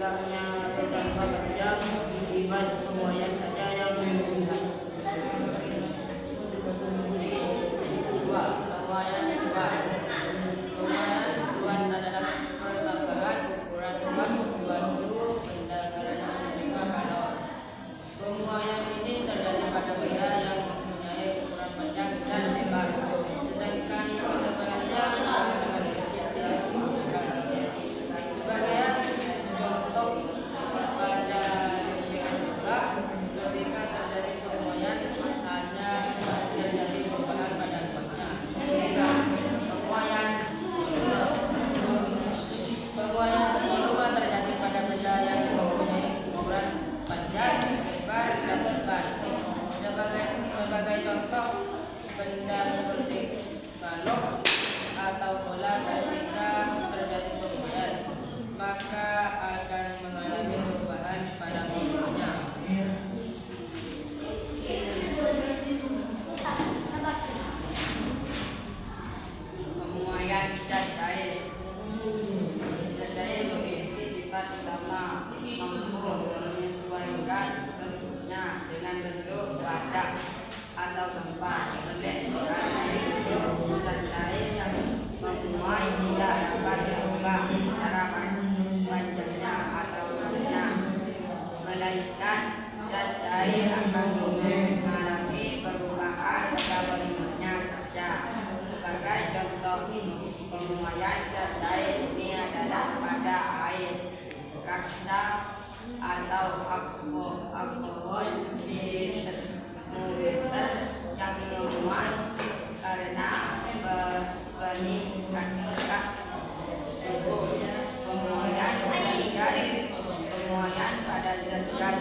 hanya beberapa jam akibat pemuaian saja yang melihat. Dua, pemuaian luas. Pemuaian luas adalah pertambahan ukuran luas suatu benda karena menerima kalor. Pemuaian ini terjadi pada benda yang mempunyai ukuran panjang dan lebar, sedangkan ketebalannya sangat kecil tidak digunakan. Sebagai contoh pada lingkungan juga, ketika terjadi pemuaian hanya terjadi perubahan pada luasnya. Tiga, pemuaian kedua terjadi pada benda yang mempunyai ukuran panjang, lebar, dan lebar. Sebagai contoh, benda seperti balok atau bola ketika terjadi pemuaian, maka akan mengalami perubahan pada bentuknya. Pemuaian zat cair. Zat cair memiliki sifat utama mampu menyesuaikan bentuknya dengan bentuk wadah atau tempat. Oleh karena itu, zat cair yang memuai tidak dapat diubah secara panjangnya atau lebarnya, melainkan zat cair akan mengalami perubahan pada volumenya saja. Sebagai contoh pemuaian zat cair ini adalah pada air, raksa atau alkohol di termometer yang memuat karena peningkatan suhu. Pemuaian pada zat gas